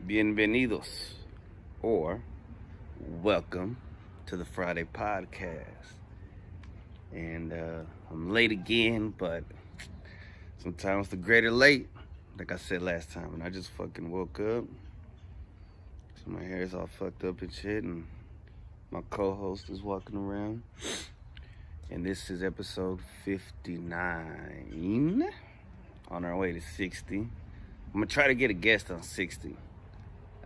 Bienvenidos, or welcome to the Friday podcast. And I'm late again, but sometimes the greater late, like I said last time, and I just fucking woke up. So my hair is all fucked up and shit, and my co-host is walking around. And this is episode 59, on our way to 60. I'm gonna try to get a guest on 60.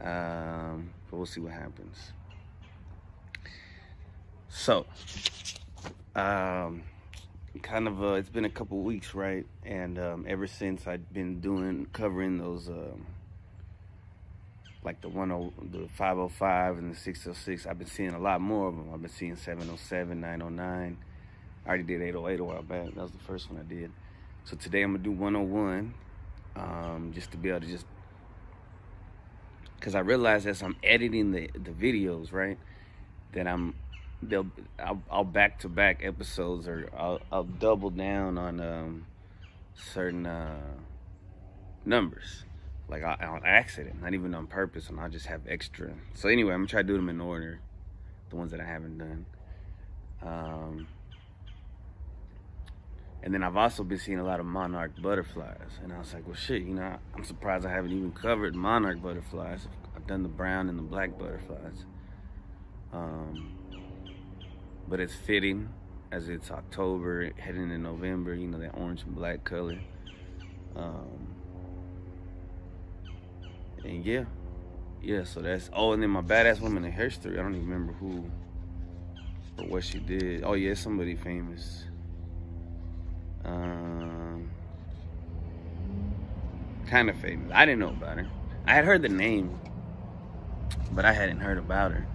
But we'll see what happens. So, it's been a couple weeks, right? And ever since I've been covering those, like the 505 and the 606, I've been seeing a lot more of them. I've been seeing 707, 909. I already did 808 a while back. That was the first one I did. So today I'm gonna do 101, just to be able to because I realized as I'm editing the videos, right, that I'll back-to-back episodes, or I'll double down on certain numbers, like on accident, not even on purpose, and I'll just have extra. So anyway, I'm gonna try to do them in order, the ones that I haven't done. And then I've also been seeing a lot of Monarch Butterflies. And I was like, well, shit, I'm surprised I haven't even covered Monarch Butterflies. I've done the brown and the black butterflies. But it's fitting, as it's October, heading into November, that orange and black color. And yeah, so that's, and then my badass woman in history, I don't even remember who or what she did. Oh yeah, somebody famous. Kind of famous. I didn't know about her. I had heard the name, but I hadn't heard about her.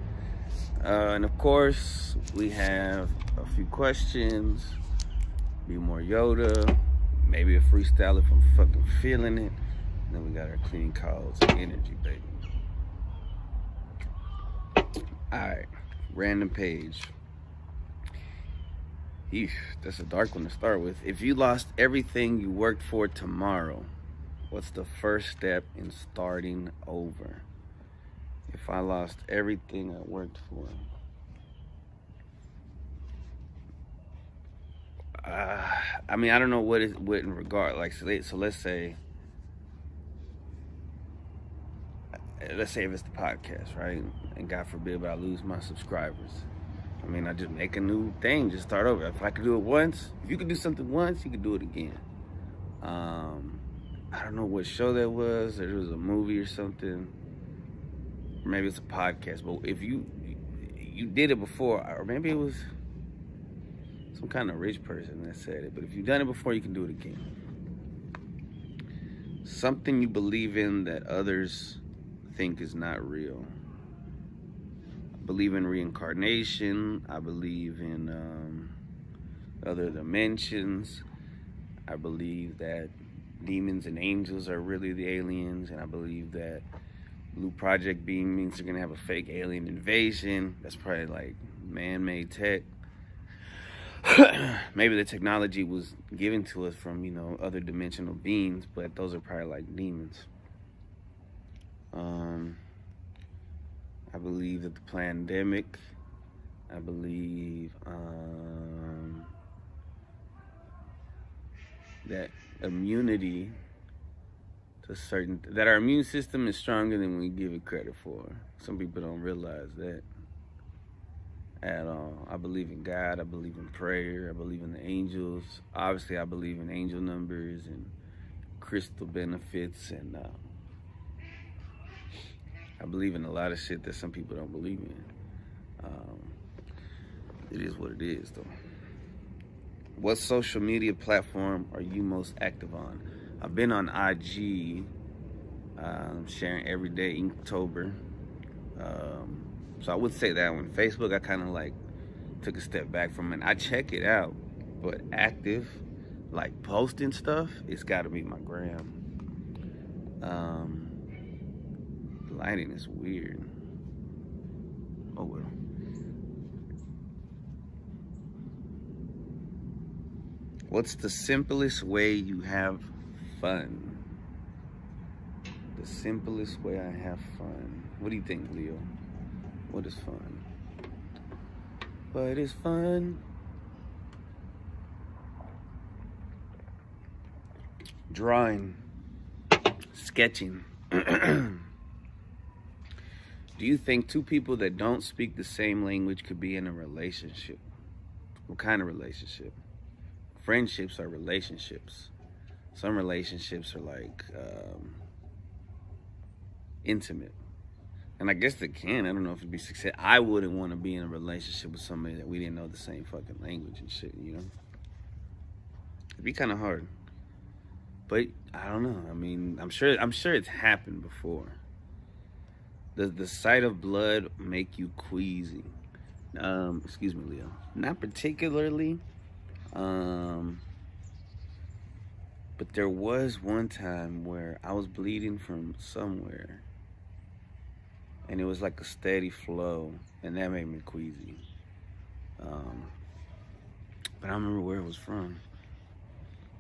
And of course, we have a few questions, be more Yoda, maybe a freestyle if I'm fucking feeling it. And then we got our clean calls and energy, baby. Alright, random page. Eesh, that's a dark one to start with. If you lost everything you worked for tomorrow, what's the first step in starting over? If I lost everything I worked for. I don't know what in regard, like, so let's say if it's the podcast, right? And God forbid, but I lose my subscribers. I just make a new thing, just start over. If I could do it once, if you could do something once, you could do it again. I don't know what show that was, or it was a movie or something. Or maybe it's a podcast, but if you did it before, or maybe it was some kind of rich person that said it, but if you've done it before, you can do it again. Something you believe in that others think is not real. I believe in reincarnation. I believe in other dimensions. I believe that demons and angels are really the aliens, and I believe that Blue Project beam means they're gonna have a fake alien invasion. That's probably like man-made tech. Maybe the technology was given to us from, other dimensional beings, but those are probably like demons. I believe that the pandemic, I believe that immunity to that our immune system is stronger than we give it credit for. Some people don't realize that at all. I believe in God. I believe in prayer. I believe in the angels. Obviously, I believe in angel numbers and crystal benefits, and I believe in a lot of shit that some people don't believe in. It is what it is, though. What social media platform are you most active on? I've been on IG, sharing every day, Inktober. So I would say that one. Facebook, I kind of like took a step back from it. I check it out, but active, like posting stuff, it's got to be my gram. Lighting is weird. Oh well. What's the simplest way you have fun? The The simplest way I have fun. What do you think, Leo? What is fun? What is fun? Drawing. Sketching. Do you think two people that don't speak the same language could be in a relationship? What kind of relationship? Friendships are relationships. Some relationships are like intimate. And I guess they can. I don't know if it'd be success. I wouldn't want to be in a relationship with somebody that we didn't know the same fucking language and shit, you know? It'd be kind of hard. But I don't know. I mean, I'm sure it's happened before. Does the sight of blood make you queasy? Excuse me, Leo. Not particularly. But there was one time where I was bleeding from somewhere, and it was like a steady flow, and that made me queasy. But I don't remember where it was from.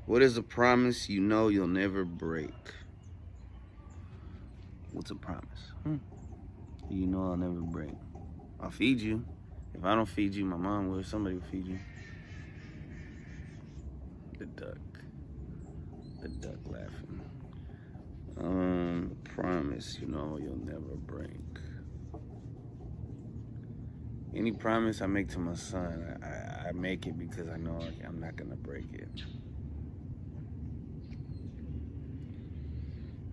What is a promise you know you'll never break? What's a promise? You know I'll never break. I'll feed you. If I don't feed you, my mom will. Somebody will feed you. The duck. The duck laughing. Promise you know you'll never break. Any promise I make to my son, I make it because I know I'm not gonna break it.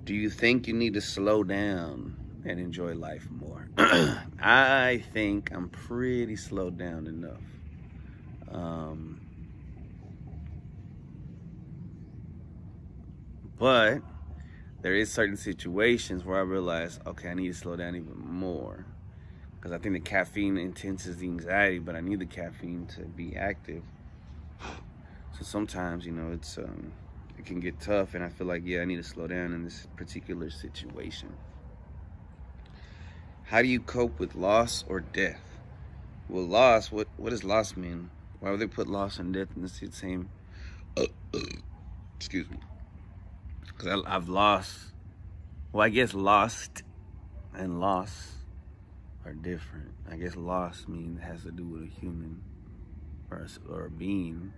Do you think you need to slow down and enjoy life more? I think I'm pretty slowed down enough. But there is certain situations where I realize, okay, I need to slow down even more. Because I think the caffeine intenses the anxiety, but I need the caffeine to be active. So sometimes, you know, it can get tough, and I feel like, yeah, I need to slow down in this particular situation. How do you cope with loss or death? Well, loss, what does loss mean? Why would they put loss and death in the same? Excuse me. Because I've lost. Well, I guess lost and loss are different. I guess loss has to do with a human or a being.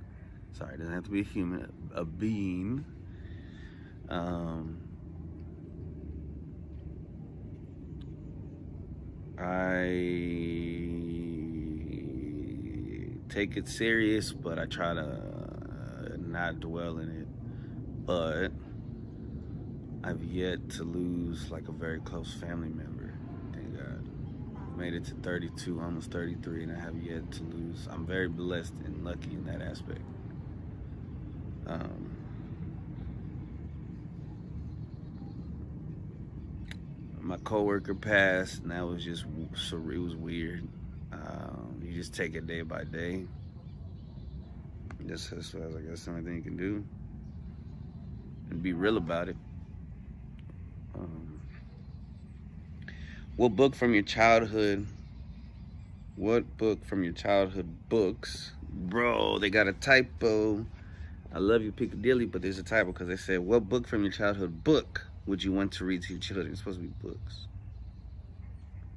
Sorry, it doesn't have to be a human, a being. I take it serious, but I try to not dwell in it. But I've yet to lose like a very close family member. Thank God. Made it to 32, almost 33, and I have yet to lose. I'm very blessed and lucky in that aspect. My coworker passed, and that was just surreal. It was weird. You just take it day by day. That's the only thing you can do, and be real about it. What book from your childhood? What book from your childhood books? Bro, they got a typo. I love you, Piccadilly, but there's a typo because they said, what book from your childhood book would you want to read to your children? It's supposed to be books.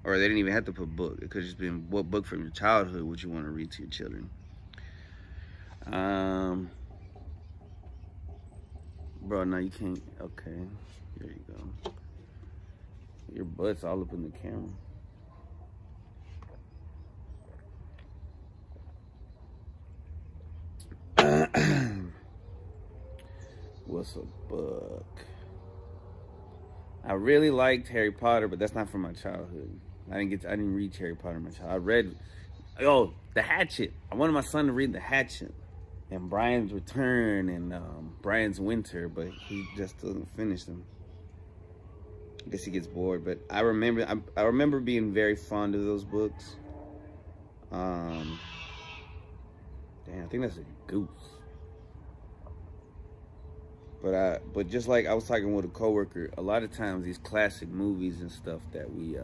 Or they didn't even have to put book. It could have just been, what book from your childhood would you want to read to your children? Bro, no, you can't. Okay, here you go. Your butt's all up in the camera. What's a book? I really liked Harry Potter, but that's not from my childhood. I didn't read Harry Potter in my childhood. I read, The Hatchet. I wanted my son to read The Hatchet and Brian's Return and Brian's Winter, but he just doesn't finish them. I guess he gets bored, but I remember being very fond of those books. Damn, I think that's a goose. But just like I was talking with a coworker, a lot of times these classic movies and stuff that we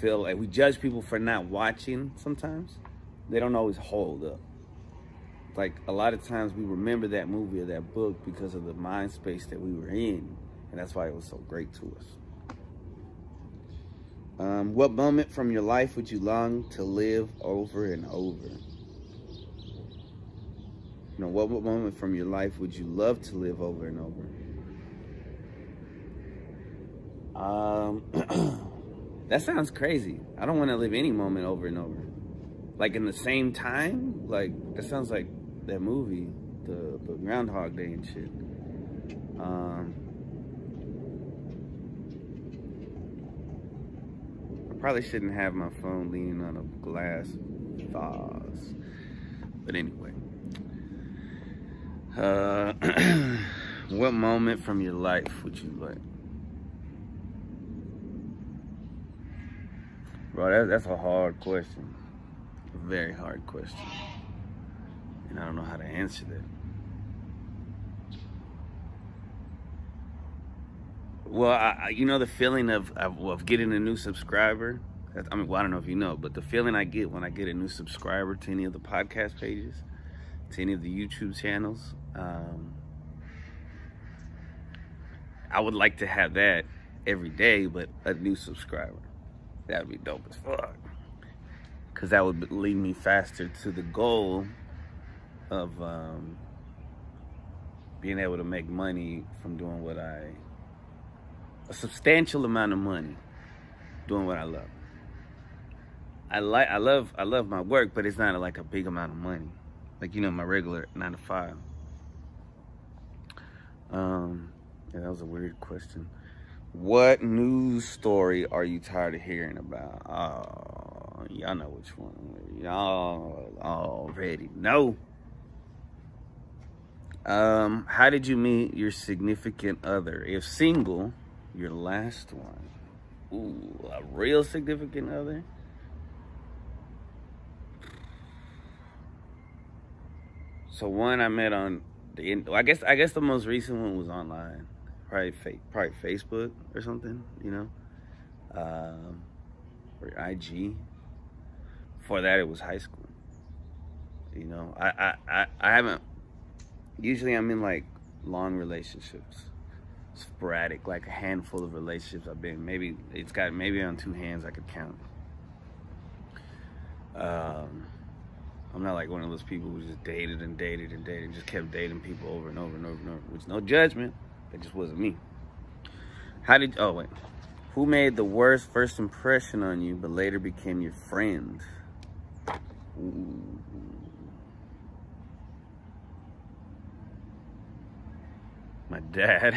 feel like we judge people for not watching sometimes, they don't always hold up. Like a lot of times we remember that movie or that book because of the mind space that we were in. And that's why it was so great to us. What moment from your life would you long to live over and over? You know, what moment from your life would you love to live over and over? That sounds crazy. I don't want to live any moment over and over. Like in the same time? Like, that sounds like that movie, the Groundhog Day and shit. I probably shouldn't have my phone leaning on a glass vase. But anyway. What moment from your life would you like? Bro, that's a hard question. A very hard question. And I don't know how to answer that. Well, you know the feeling of getting a new subscriber? I mean, well, I don't know if you know, but the feeling I get when I get a new subscriber to any of the podcast pages, to any of the YouTube channels, I would like to have that every day, but a new subscriber. That would be dope as fuck. Because that would lead me faster to the goal of being able to make money from doing what a substantial amount of money doing what I love. I love my work, but it's not like a big amount of money. Like, you know, my regular 9 to 5. Yeah, that was a weird question. What news story are you tired of hearing about? Oh, y'all know which one. Y'all already know. How did you meet your significant other? If single, your last one. Ooh, a real significant other? So one I met on the, I guess the most recent one was online. Probably Facebook or something, you know, or IG. Before that, it was high school. You know, I haven't. Usually, I'm in like long relationships, sporadic, like a handful of relationships I've been. Maybe on 2 hands I could count. I'm not like one of those people who just dated and dated and dated, and just kept dating people over and over and over and over. Which, no judgment. That just wasn't me. Who made the worst first impression on you, but later became your friend? Ooh. My dad.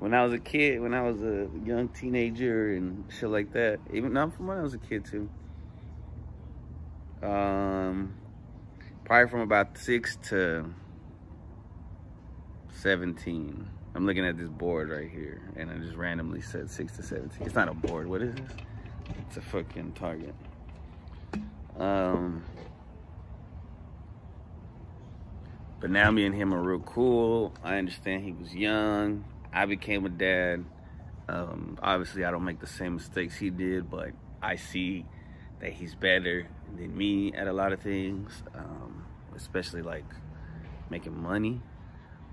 When I was a kid, when I was a young teenager and shit like that. Even not from when I was a kid too. Probably from about 6 to 17. I'm looking at this board right here, and I just randomly said 6 to 17. It's not a board. What is this? It's a fucking target. But now me and him are real cool. I understand he was young. I became a dad. Obviously, I don't make the same mistakes he did, but I see that he's better than me at a lot of things, especially like making money.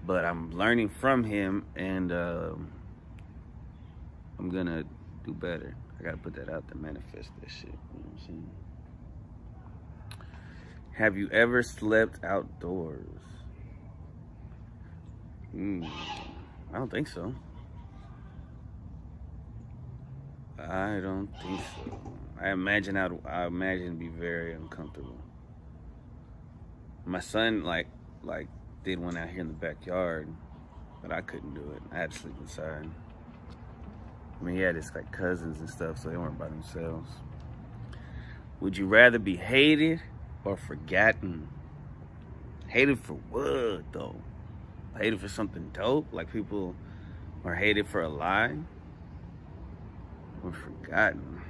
But I'm learning from him, and I'm gonna do better. I gotta put that out there, manifest that shit. You know what I'm saying? Have you ever slept outdoors? I don't think so. I don't think so. I imagine it'd be very uncomfortable. My son like did one out here in the backyard, but I couldn't do it. I had to sleep inside. I mean, he had his like cousins and stuff, so they weren't by themselves. Would you rather be hated or forgotten? Hated for what though? Hated for something dope? Like people are hated for a lie? Or forgotten?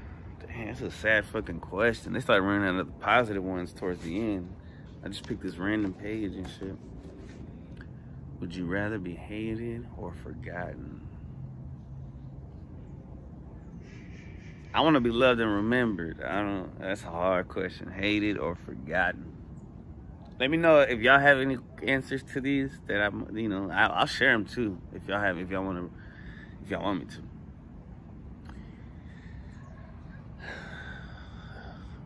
Damn, that's a sad fucking question. They started running out of the positive ones towards the end. I just picked this random page and shit. Would you rather be hated or forgotten? I want to be loved and remembered. That's a hard question. Hated or forgotten? Let me know if y'all have any answers to these that I'll share them too if y'all want me to.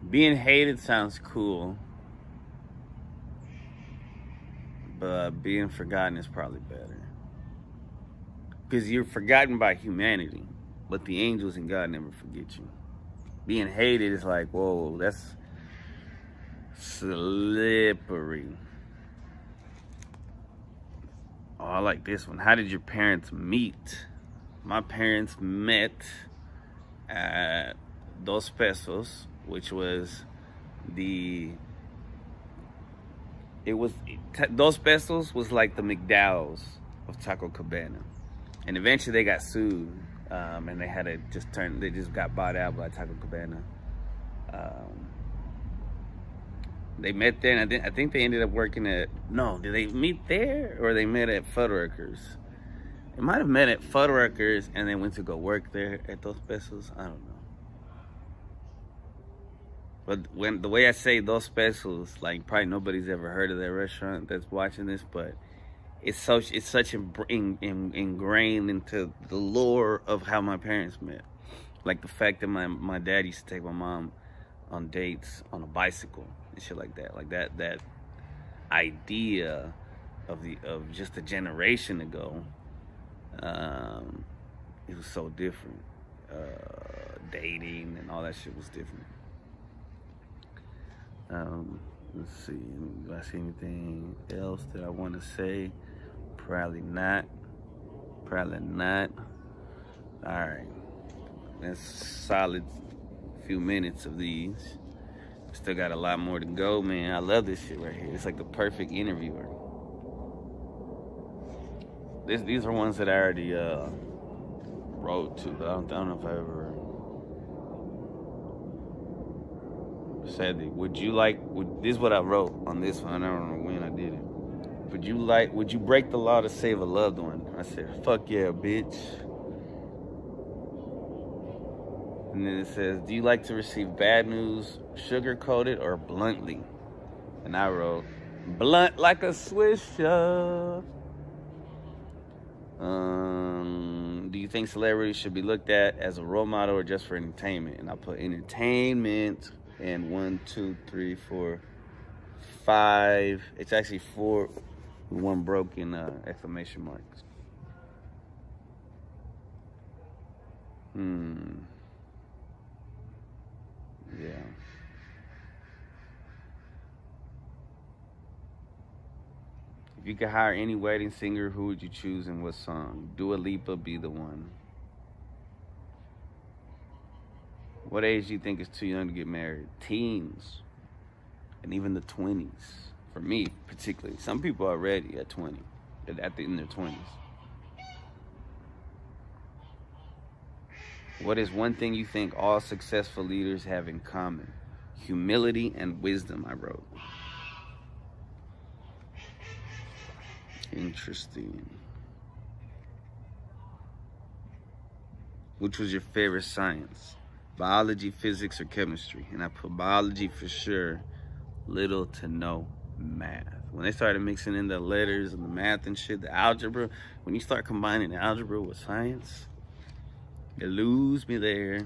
Being hated sounds cool, but being forgotten is probably better. Because you're forgotten by humanity, but the angels and God never forget you. Being hated is like, whoa, that's slippery. Oh, I like this one. How did your parents meet? My parents met at Dos Pesos, which was Dos Pesos was like the McDowell's of Taco Cabana. And eventually they got sued, and they had to they just got bought out by Taco Cabana. They met there, and I think they ended up working at, no, did they meet there, or they met at Fuddruckers? They might have met at Fuddruckers, and they went to go work there at Dos Pesos. I don't know. But the way I say Dos Pesos, like probably nobody's ever heard of that restaurant that's watching this, but it's such ingrained into the lore of how my parents met. Like the fact that my dad used to take my mom on dates on a bicycle and shit like that. Like that idea of just a generation ago, it was so different. Dating and all that shit was different. Let's see. Do I see anything else that I want to say? Probably not. Probably not. All right. That's solid few minutes of these. Still got a lot more to go, man. I love this shit right here. It's like the perfect interviewer. These are ones that I already wrote to, but I don't know if I ever said it. This is what I wrote on this one. I don't know when I did it. Would you break the law to save a loved one? I said, fuck yeah, bitch. And then it says, do you like to receive bad news sugar-coated or bluntly? And I wrote, blunt like a swisher. Do you think celebrities should be looked at as a role model or just for entertainment? And I put entertainment and 1, 2, 3, 4, 5. It's actually 4 with 1 broken exclamation marks. Yeah. If you could hire any wedding singer, who would you choose and what song? Dua Lipa, Be the One. What age do you think is too young to get married? Teens. And even the 20s. For me, particularly. Some people are ready at 20. In their 20s. What is one thing you think all successful leaders have in common? Humility and wisdom, I wrote. Interesting. Which was your favorite science? Biology, physics, or chemistry? And I put biology for sure. Little to no math. When they started mixing in the letters and the math and shit, the algebra, when you start combining algebra with science, you lose me there.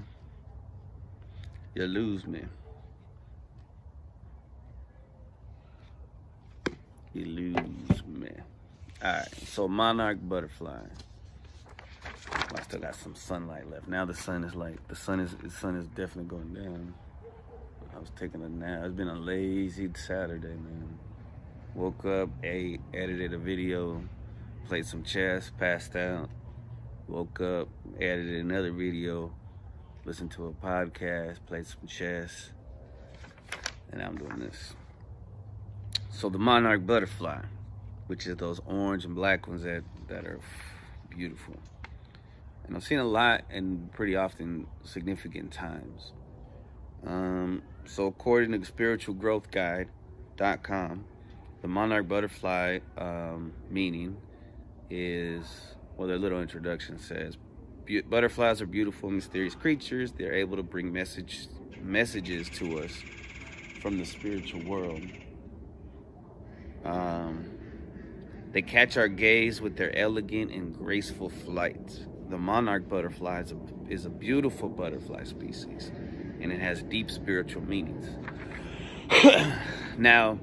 You lose me. You lose me. Alright, so Monarch Butterfly. I still got some sunlight left. Now the sun is definitely going down. I was taking a nap. It's been a lazy Saturday, man. Woke up, ate, edited a video, played some chess, passed out. Woke up, edited another video, listened to a podcast, played some chess, and I'm doing this. So the Monarch Butterfly, which is those orange and black ones that are beautiful. And I've seen a lot and pretty often significant times. So according to spiritualgrowthguide.com, the Monarch Butterfly meaning is, well, their little introduction says, butterflies are beautiful, mysterious creatures. They're able to bring messages to us from the spiritual world. They catch our gaze with their elegant and graceful flight. The monarch butterfly is a beautiful butterfly species, and it has deep spiritual meanings. Now,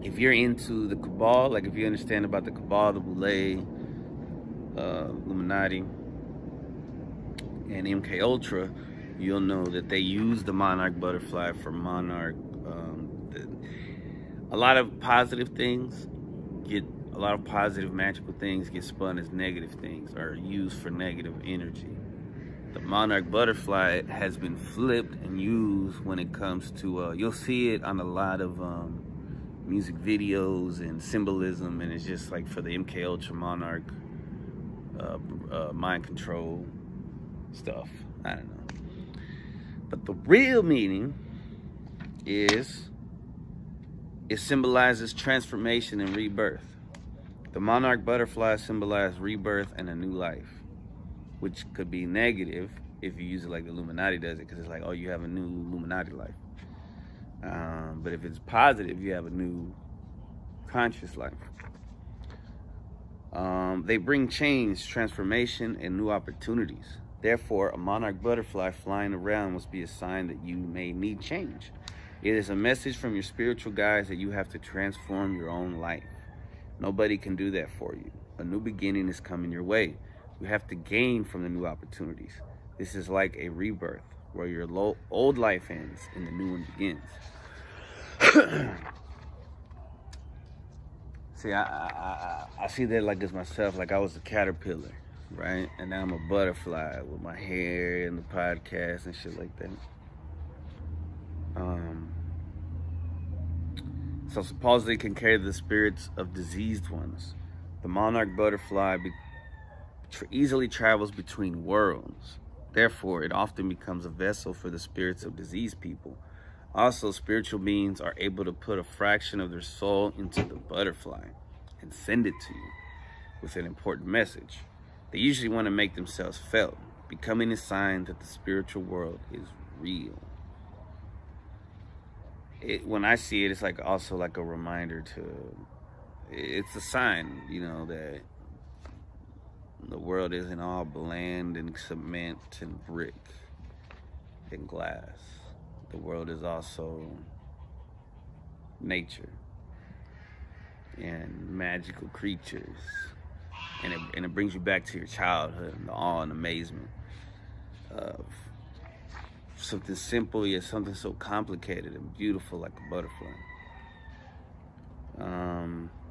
if you're into the Cabal, like if you understand about the Cabal, the Boule, Illuminati, and MK Ultra, you'll know that they use the monarch butterfly for monarch. A lot of positive things a lot of positive magical things get spun as negative things or used for negative energy. The monarch butterfly has been flipped and used when it comes to, you'll see it on a lot of music videos and symbolism, and it's just like for the MK Ultra monarch mind control stuff. I don't know. But the real meaning is it symbolizes transformation and rebirth. The monarch butterfly symbolizes rebirth and a new life, which could be negative if you use it like the Illuminati does it, because it's like, oh, you have a new Illuminati life. But if it's positive, you have a new conscious life. They bring change, transformation, and new opportunities. Therefore, a monarch butterfly flying around must be a sign that you may need change. It is a message from your spiritual guides that you have to transform your own life. Nobody can do that for you. A new beginning is coming your way. You have to gain from the new opportunities. This is like a rebirth where your old life ends and the new one begins. See, I see that like as myself, like I was a caterpillar, right? And now I'm a butterfly with my hair and the podcast and shit like that. So supposedly can carry the spirits of diseased ones. The monarch butterfly easily travels between worlds. Therefore, it often becomes a vessel for the spirits of diseased people. Also, spiritual beings are able to put a fraction of their soul into the butterfly and send it to you with an important message. They usually want to make themselves felt, becoming a sign that the spiritual world is real. When I see it, it's like also like a reminder it's a sign, you know, that the world isn't all bland and cement and brick and glass. The world is also nature and magical creatures. And it brings you back to your childhood and the awe and amazement of something simple yet something so complicated and beautiful like a butterfly.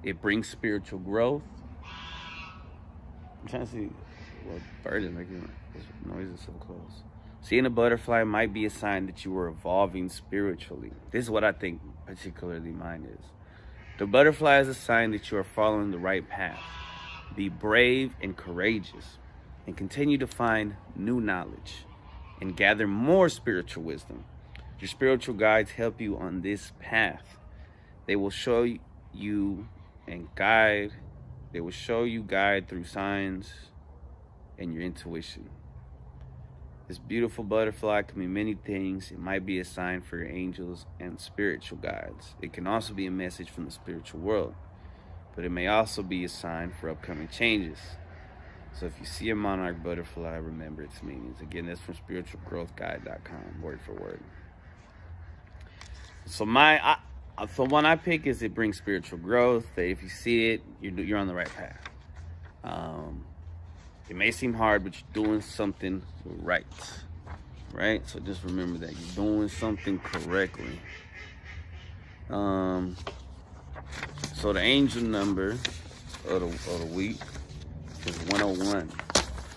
It brings spiritual growth. I'm trying to see what bird is making noises so close. Seeing a butterfly might be a sign that you are evolving spiritually. This is what I think particularly mine is. The butterfly is a sign that you are following the right path. Be brave and courageous and continue to find new knowledge and gather more spiritual wisdom. Your spiritual guides help you on this path. They will show you and guide. They will show you guide through signs and your intuition. This beautiful butterfly can mean many things. It might be a sign for your angels and spiritual guides. It can also be a message from the spiritual world, but it may also be a sign for upcoming changes. So if you see a monarch butterfly, remember its meanings. Again, that's from spiritualgrowthguide.com, word for word. So the one I pick is it brings spiritual growth. That if you see it, you're on the right path. It may seem hard, but you're doing something right. Right? So just remember that you're doing something correctly. So the angel number of the week is 101.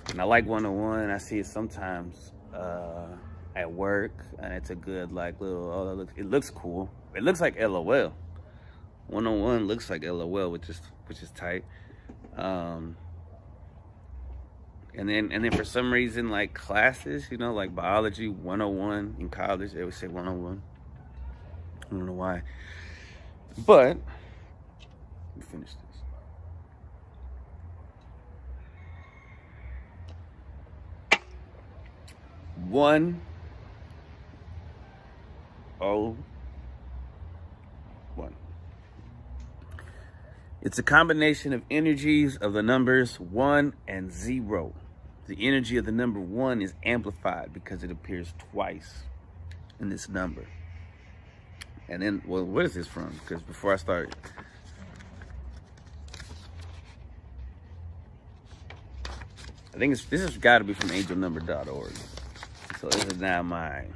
And I like 101. I see it sometimes at work, and it's a good like little, it looks cool. It looks like LOL. 101 looks like LOL, which is tight. And then for some reason, like classes, you know, like biology 101 in college, they would say 101. I don't know why. But let me finish this. One. It's a combination of energies of the numbers 1 and 0. The energy of the number 1 is amplified because it appears twice in this number. And then, well, what is this from? Because before I start, I think this has got to be from angelnumber.org. So this is not mine.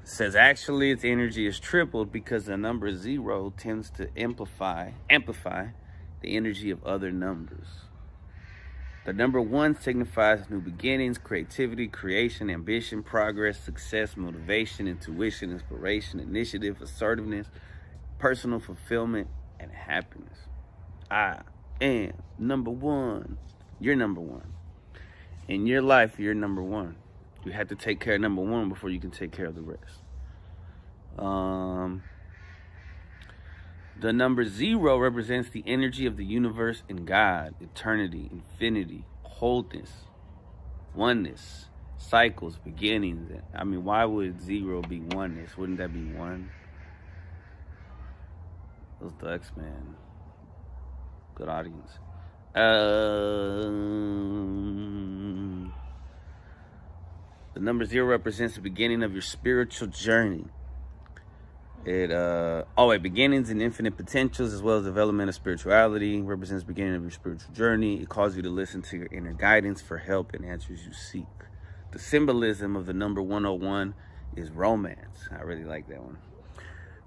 It says, actually, its energy is tripled because the number 0 tends to amplify the energy of other numbers. The number 1 signifies new beginnings, creativity, creation, ambition, progress, success, motivation, intuition, inspiration, initiative, assertiveness, personal fulfillment, and happiness. I am number 1. You're number 1. In your life, you're number 1. You have to take care of number 1 before you can take care of the rest. The number 0 represents the energy of the universe and God, eternity, infinity, wholeness, oneness, cycles, beginnings. I mean, why would 0 be oneness? Wouldn't that be 1? Those ducks, man. Good audience. The number 0 represents the beginning of your spiritual journey. Beginnings and infinite potentials, as well as development of spirituality, represents the beginning of your spiritual journey. It calls you to listen to your inner guidance for help and answers you seek. The symbolism of the number 101 is romance. I really like that one.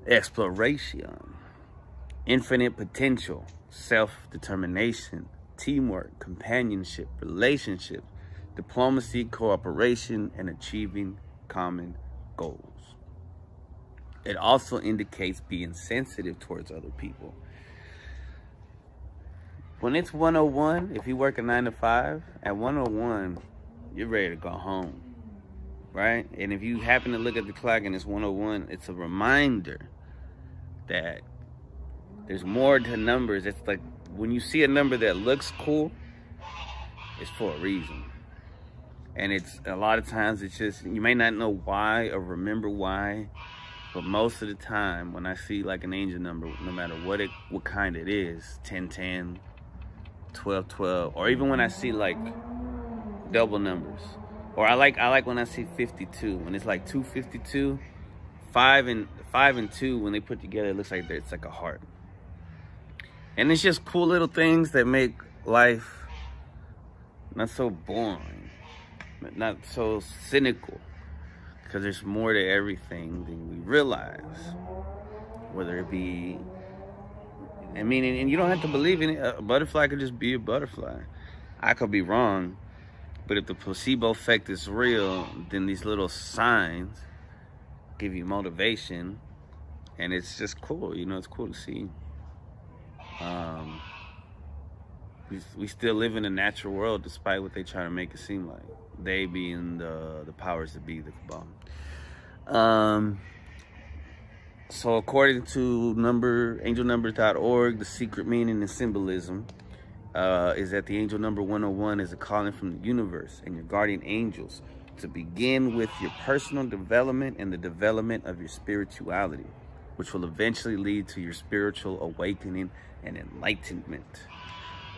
Exploration, infinite potential, self-determination, teamwork, companionship, relationships, diplomacy, cooperation, and achieving common goals. It also indicates being sensitive towards other people. When it's 101, if you work a 9 to 5, at 101, you're ready to go home, right? And if you happen to look at the clock and it's 101, it's a reminder that there's more to numbers. It's like when you see a number that looks cool, it's for a reason. And it's a lot of times it's just, you may not know why or remember why, but most of the time when I see like an angel number, no matter what kind it is, 1010, 1212, or even when I see like double numbers, or I like when I see 52, when it's like 252, 5 and 2, when they put together, it looks like it's like a heart. And it's just cool little things that make life not so boring, not so cynical, because there's more to everything than we realize. Whether it be, I mean, and you don't have to believe in it. A butterfly could just be a butterfly. I could be wrong, but if the placebo effect is real, then these little signs give you motivation, and it's just cool. You know, it's cool to see. We still live in a natural world, despite what they try to make it seem like. They being the powers that be, the cabal. So according to angelnumbers.org, the secret meaning and symbolism is that the angel number 101 is a calling from the universe and your guardian angels to begin with your personal development and the development of your spirituality, which will eventually lead to your spiritual awakening and enlightenment.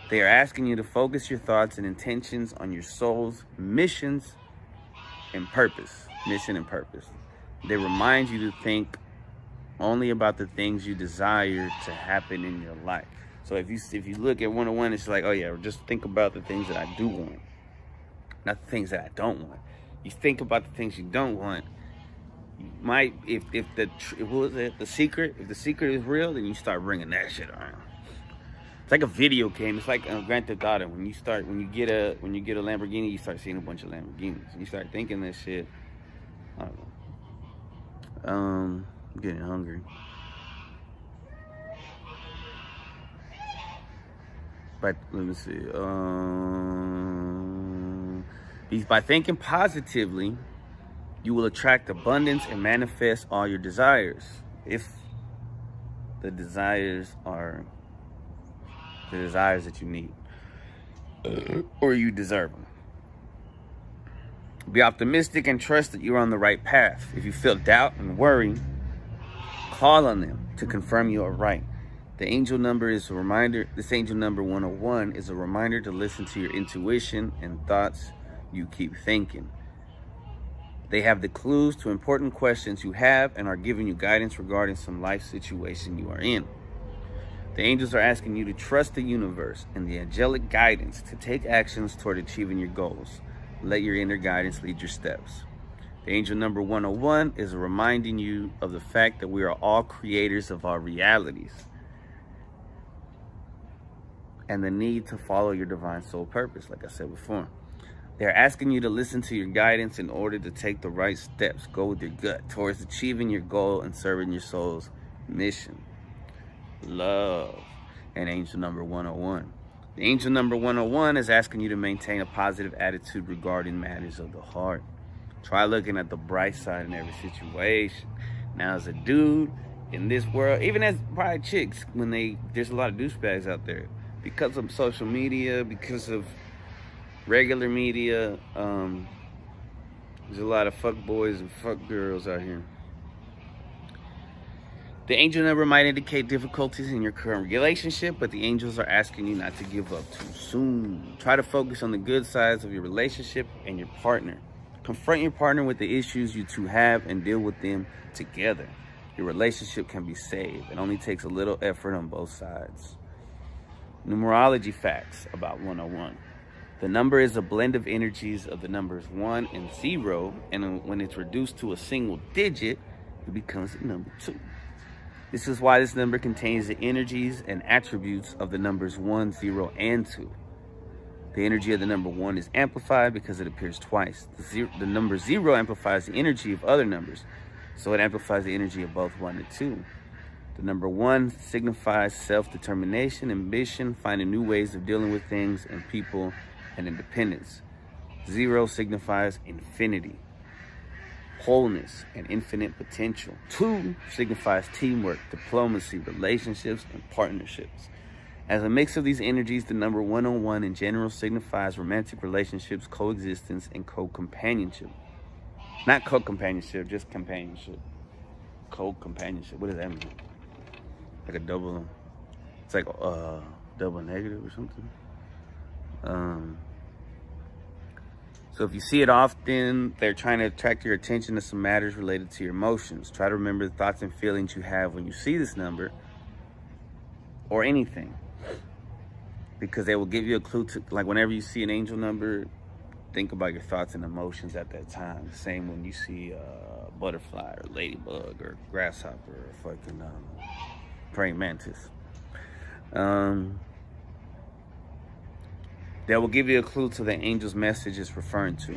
They are asking you to focus your thoughts and intentions on your soul's missions and purpose. Mission and purpose. They remind you to think only about the things you desire to happen in your life. So if you look at 101, it's like, oh yeah, just think about the things that I do want, not the things that I don't want. You think about the things you don't want. You might, if the secret is real, then you start bringing that shit around. It's like a video game. It's like Grand Theft Auto. When you get a Lamborghini, you start seeing a bunch of Lamborghinis. And you start thinking that shit. I don't know. I'm getting hungry. But let me see. By thinking positively, you will attract abundance and manifest all your desires. If the desires are the desires that you need, or you deserve them. Be optimistic and trust that you're on the right path. If you feel doubt and worry, call on them to confirm you are right. The angel number is a reminder. This angel number 101 is a reminder to listen to your intuition and thoughts you keep thinking. They have the clues to important questions you have and are giving you guidance regarding some life situation you are in. The angels are asking you to trust the universe and the angelic guidance to take actions toward achieving your goals. Let your inner guidance lead your steps. The angel number 101 is reminding you of the fact that we are all creators of our realities and the need to follow your divine soul purpose, like I said before. They're asking you to listen to your guidance in order to take the right steps. Go with your gut towards achieving your goal and serving your soul's mission. Love. And angel number 101. The angel number 101 is asking you to maintain a positive attitude regarding matters of the heart. Try looking at the bright side in every situation. Now, as a dude in this world, even as probably chicks, when there's a lot of douchebags out there, because of social media, because of regular media, there's a lot of fuck boys and fuck girls out here. The angel number might indicate difficulties in your current relationship, but the angels are asking you not to give up too soon. Try to focus on the good sides of your relationship and your partner. Confront your partner with the issues you two have and deal with them together. Your relationship can be saved. It only takes a little effort on both sides. Numerology facts about 101. The number is a blend of energies of the numbers 1 and 0, and when it's reduced to a single digit, it becomes the number 2. This is why this number contains the energies and attributes of the numbers 1, 0, and 2. The energy of the number 1 is amplified because it appears twice. The number 0 amplifies the energy of other numbers, so it amplifies the energy of both 1 and 2. The number 1 signifies self-determination, ambition, finding new ways of dealing with things and people, and independence. 0 signifies infinity, wholeness, and infinite potential. 2 signifies teamwork, diplomacy, relationships, and partnerships. As a mix of these energies, the number 101 in general signifies romantic relationships, coexistence, and co-companionship. Not co-companionship, just companionship. Co-companionship, what does that mean? Like a double, it's like a double negative or something. So if you see it often, they're trying to attract your attention to some matters related to your emotions. Try to remember the thoughts and feelings you have when you see this number or anything, because they will give you a clue to, like, whenever you see an angel number, think about your thoughts and emotions at that time. Same when you see a butterfly or ladybug or grasshopper or fucking praying mantis. They will give you a clue to the angel's message it's referring to.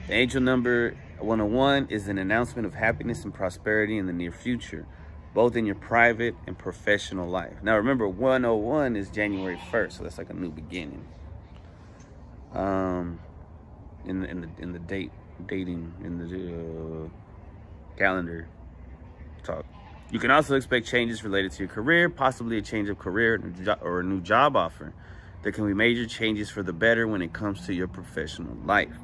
The angel number 101 is an announcement of happiness and prosperity in the near future, both in your private and professional life. Now remember, 101 is January 1st, so that's like a new beginning. In the dating in the calendar talk. You can also expect changes related to your career, possibly a change of career or a new job offer. There can be major changes for the better when it comes to your professional life.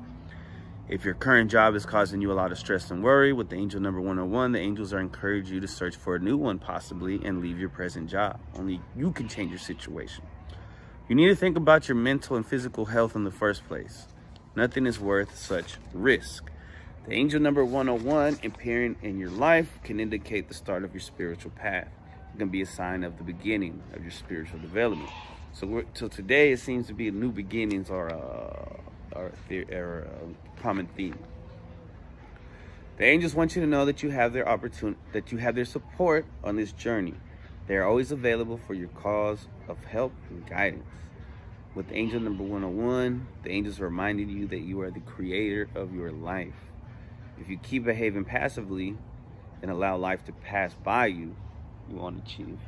If your current job is causing you a lot of stress and worry, with the angel number 101, the angels are encouraging you to search for a new one possibly and leave your present job. Only you can change your situation. You need to think about your mental and physical health in the first place. Nothing is worth such risk. The angel number 101 appearing in your life can indicate the start of your spiritual path. It can be a sign of the beginning of your spiritual development. So today, it seems to be new beginnings are a common theme. The angels want you to know that you have their opportunity, that you have their support on this journey. They are always available for your cause of help and guidance. With angel number 101, the angels are reminding you that you are the creator of your life. If you keep behaving passively and allow life to pass by you, you won't achieve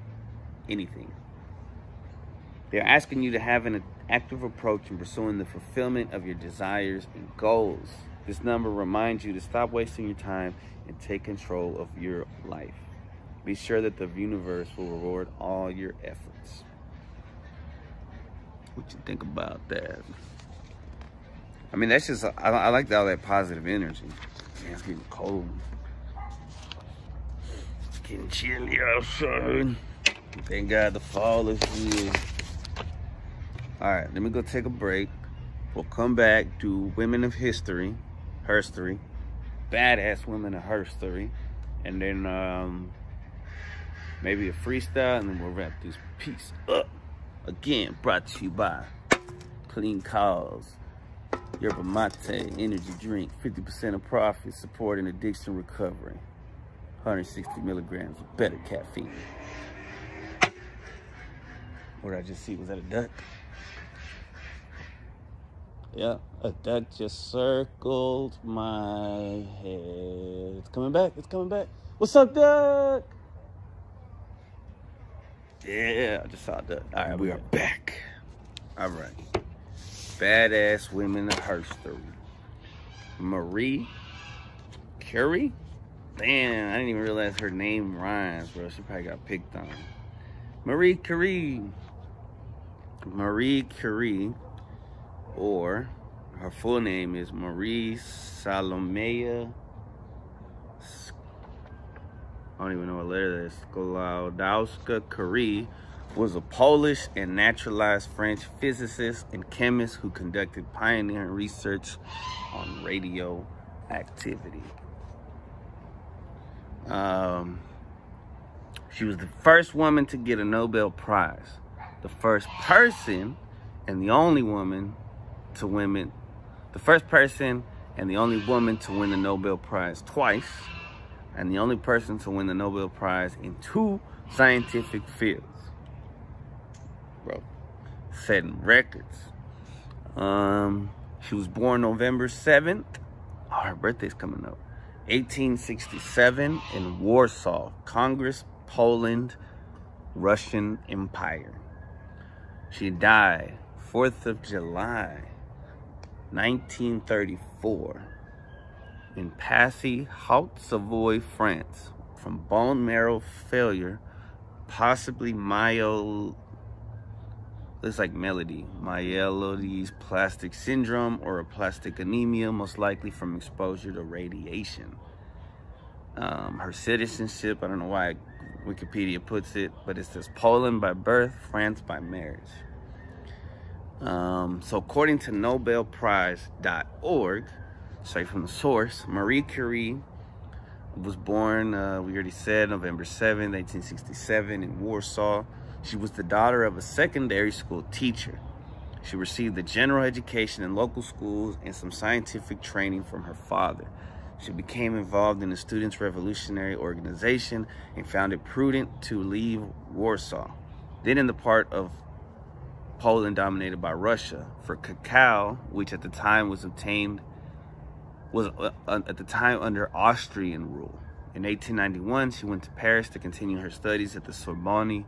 anything. They're asking you to have an active approach in pursuing the fulfillment of your desires and goals. This number reminds you to stop wasting your time and take control of your life. Be sure that the universe will reward all your efforts. What you think about that? I mean, that's just, I like all that positive energy. Man, it's getting cold. It's getting chilly outside. Thank God the fall is here. All right, let me go take a break. We'll come back, do women of history, herstory, badass women of herstory, and then maybe a freestyle, and then we'll wrap this piece up. Again, brought to you by Clean Cause, Yerba Mate energy drink, 50% of profit, supporting addiction recovery. 160 milligrams of better caffeine. What did I just see? Was that a duck? Yeah, a duck just circled my head. It's coming back. It's coming back. What's up, duck? Yeah, I just saw a duck. All right, we are back. All right. Badass women of her story. Marie Curie? Damn, I didn't even realize her name rhymes, bro. She probably got picked on. Marie Curie. Marie Curie, or her full name is Marie Salomea, I don't even know what letter that is, Sklodowska Curie, was a Polish and naturalized French physicist and chemist who conducted pioneering research on radioactivity. She was the first woman to get a Nobel Prize, the first person and the only woman to win the Nobel Prize twice, and the only person to win the Nobel Prize in 2 scientific fields. Bro, setting records. She was born November 7th. Oh, her birthday's coming up. 1867 in Warsaw, Congress, Poland, Russian Empire. She died 4th of July, 1934 in Passy, Haute-Savoie, France, from bone marrow failure, possibly Myelodysplastic syndrome or aplastic anemia, most likely from exposure to radiation. Her citizenship, I don't know why Wikipedia puts it, but it says Poland by birth, France by marriage. So according to NobelPrize.org, straight from the source, Marie Curie was born, we already said, November 7th, 1867 in Warsaw. She was the daughter of a secondary school teacher. She received a general education in local schools and some scientific training from her father. She became involved in the Students' Revolutionary Organization and found it prudent to leave Warsaw, then in the part of Poland dominated by Russia, for cacao, which at the time was under Austrian rule. In 1891, she went to Paris to continue her studies at the Sorbonne,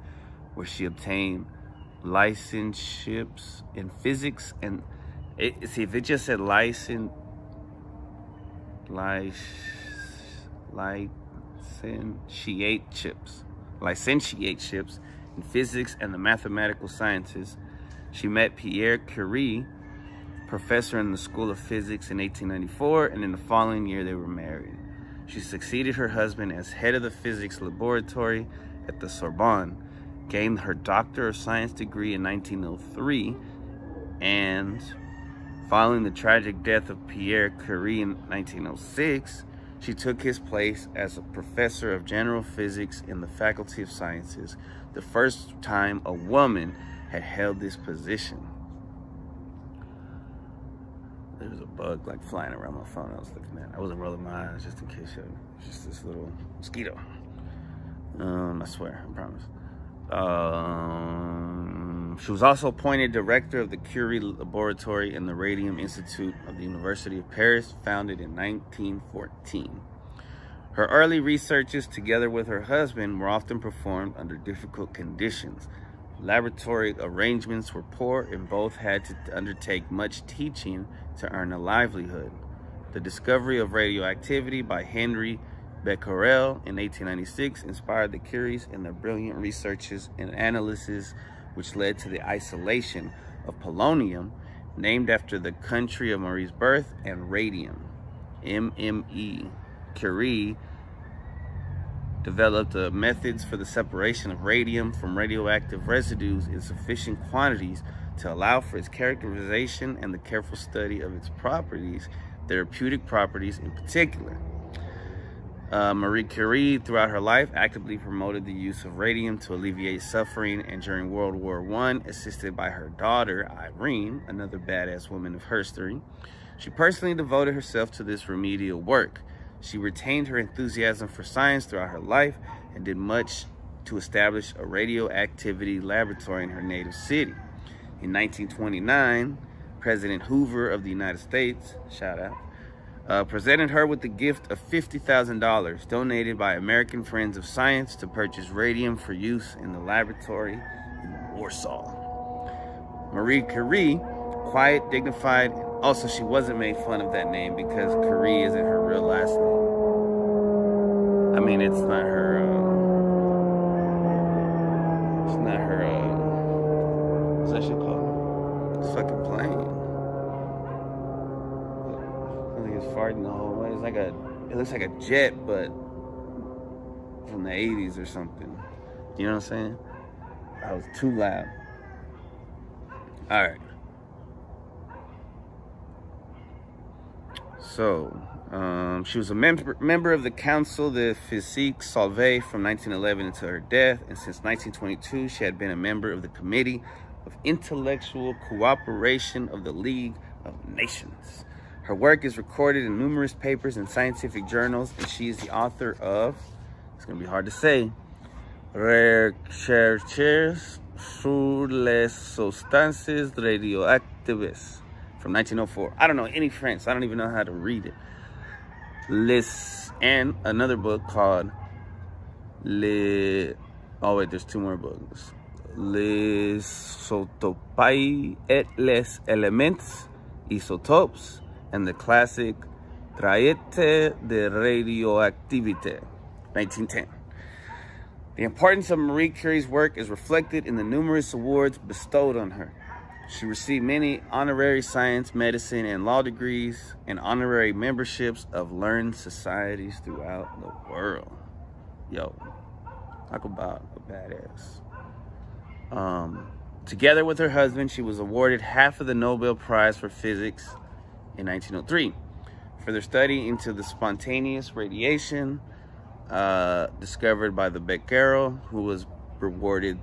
where she obtained licenships in physics and see if it just said licentiateships in physics and the mathematical sciences. She met Pierre Curie, professor in the School of Physics, in 1894, and in the following year they were married. She succeeded her husband as head of the physics laboratory at the Sorbonne, gained her Doctor of Science degree in 1903, and following the tragic death of Pierre Curie in 1906, she took his place as a professor of general physics in the Faculty of Sciences, the first time a woman had held this position. There was a bug like flying around my phone I was looking at. I wasn't rolling my eyes just in case it was just this little mosquito. I swear, I promise. She was also appointed director of the Curie Laboratory in the Radium Institute of the University of Paris, founded in 1914. Her early researches, together with her husband, were often performed under difficult conditions. Laboratory arrangements were poor, and both had to undertake much teaching to earn a livelihood. The discovery of radioactivity by Henry Becquerel in 1896 inspired the Curies in their brilliant researches and analyses, which led to the isolation of polonium, named after the country of Marie's birth, and radium, MME. Curie developed methods for the separation of radium from radioactive residues in sufficient quantities to allow for its characterization and the careful study of its properties, therapeutic properties in particular. Marie Curie, throughout her life, actively promoted the use of radium to alleviate suffering, and during World War I, assisted by her daughter, Irene, another badass woman of history, she personally devoted herself to this remedial work. She retained her enthusiasm for science throughout her life and did much to establish a radioactivity laboratory in her native city. In 1929, President Hoover of the United States, shout out, presented her with the gift of $50,000 donated by American Friends of Science to purchase radium for use in the laboratory in Warsaw. Marie Curie, quiet, dignified, also she wasn't made fun of that name because Curie isn't her real last name. I mean, it's not her, what's that shit called? It's fucking plane. Farting the whole way. It's like it looks like a jet, but from the 80s or something. You know what I'm saying? That was too loud. All right. So, she was a member of the Council de Physique Solvay from 1911 until her death, and since 1922, she had been a member of the Committee of Intellectual Cooperation of the League of Nations. Her work is recorded in numerous papers and scientific journals, and she is the author of, it's going to be hard to say, Recherches sur les substances radioactives from 1904. I don't know any French, so I don't even know how to read it. And another book called oh wait, there's two more books. Les isotopes et les éléments isotopes, and the classic Traité de Radioactivité, 1910. The importance of Marie Curie's work is reflected in the numerous awards bestowed on her. She received many honorary science, medicine, and law degrees, and honorary memberships of learned societies throughout the world. Yo, talk about a badass. Together with her husband, she was awarded half of the Nobel Prize for Physics in 1903 for their study into the spontaneous radiation discovered by the Becquerel, who was awarded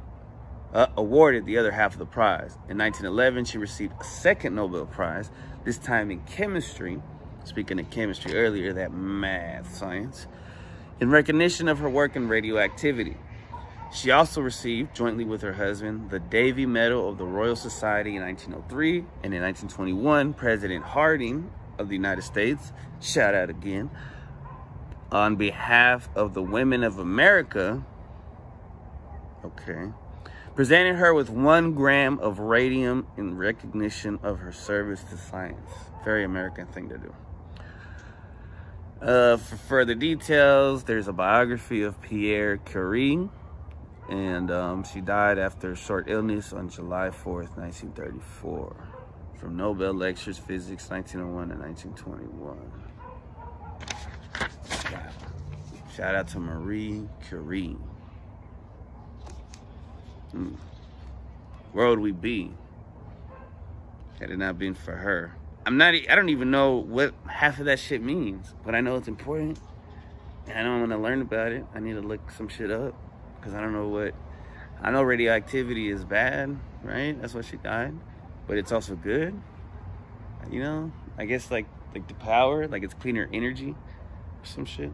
the other half of the prize. In 1911, she received a second Nobel Prize, this time in chemistry. Speaking of chemistry earlier, that math science, in recognition of her work in radioactivity. She also received, jointly with her husband, the Davy Medal of the Royal Society in 1903, and in 1921, President Harding of the United States, shout out again, on behalf of the women of America, presented her with 1 gram of radium in recognition of her service to science. Very American thing to do. For further details, there's a biography of Pierre Curie, and she died after a short illness on July 4th, 1934, from Nobel Lectures, Physics, 1901 and 1921. Wow. Shout out to Marie Curie. Where would we be had it not been for her? I don't even know what half of that shit means, but I know it's important, and I know I'm gonna learn about it. I need to look some shit up, because I don't know what, I know radioactivity is bad, right? That's why she died, but it's also good, you know? I guess like the power, like it's cleaner energy or some shit.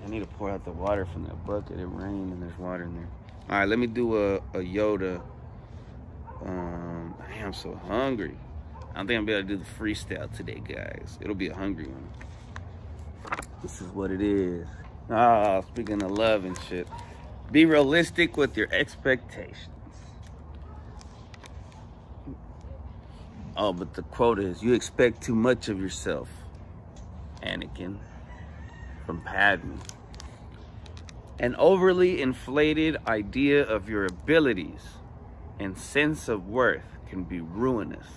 I need to pour out the water from that bucket. It rained and there's water in there. All right, let me do a Yoda. I'm so hungry. I don't think I'm gonna be able to do the freestyle today, guys. It'll be a hungry one. This is what it is. Speaking of love and shit. Be realistic with your expectations. Oh, but the quote is, you expect too much of yourself, Anakin, from Padme. An overly inflated idea of your abilities and sense of worth can be ruinous.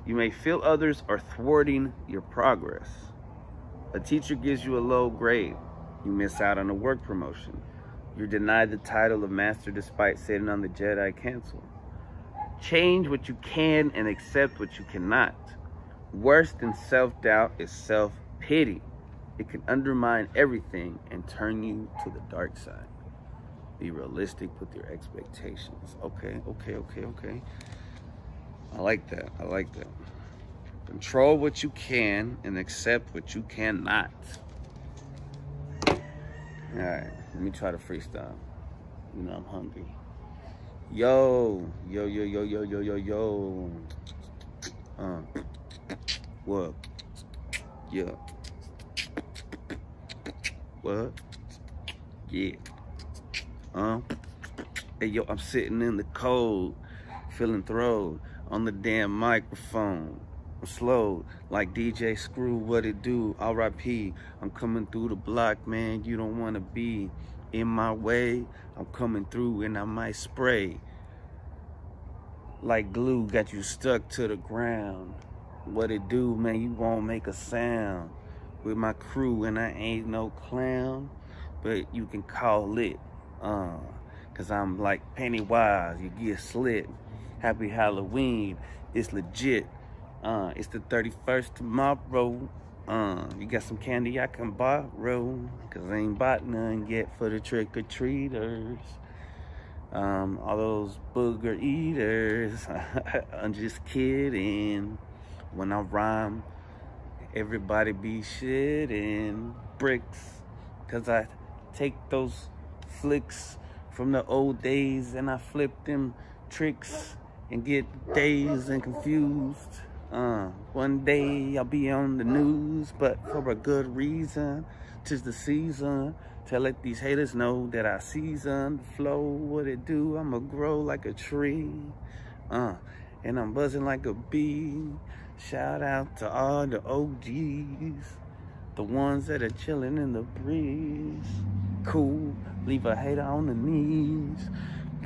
You may feel others are thwarting your progress. A teacher gives you a low grade. You miss out on a work promotion. You're denied the title of master despite sitting on the Jedi Council. Change what you can and accept what you cannot. Worse than self-doubt is self-pity. It can undermine everything and turn you to the dark side. Be realistic with your expectations. Okay. I like that. Control what you can and accept what you cannot. All right, let me try to freestyle. You know I'm hungry. Yo. What? Yeah. What? Yeah. Hey, yo, I'm sitting in the cold, feeling thrilled on the damn microphone. I'm slow, like DJ Screw, what it do? R.I.P. I'm coming through the block, man. You don't want to be in my way. I'm coming through and I might spray. Like glue, got you stuck to the ground. What it do, man? You won't make a sound. With my crew and I ain't no clown. But you can call it, cause I'm like Pennywise, you get slit. Happy Halloween, it's legit. It's the 31st tomorrow. You got some candy I can borrow, cause I ain't bought none yet for the trick-or-treaters. All those booger eaters. I'm just kidding. When I rhyme, everybody be shitting bricks, cause I take those flicks from the old days and I flip them tricks and get dazed and confused. One day I'll be on the news, but for a good reason. 'Tis the season to let these haters know that I season the flow. What it do? I'ma grow like a tree, and I'm buzzing like a bee. Shout out to all the OGs, the ones that are chilling in the breeze. Cool, leave a hater on the knees,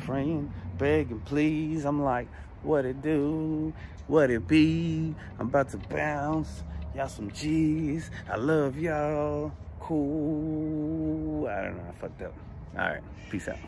praying, begging, please. I'm like, what it do? What it be? I'm about to bounce. Y'all some G's. I love y'all. Cool. I don't know. I fucked up. All right. Peace out.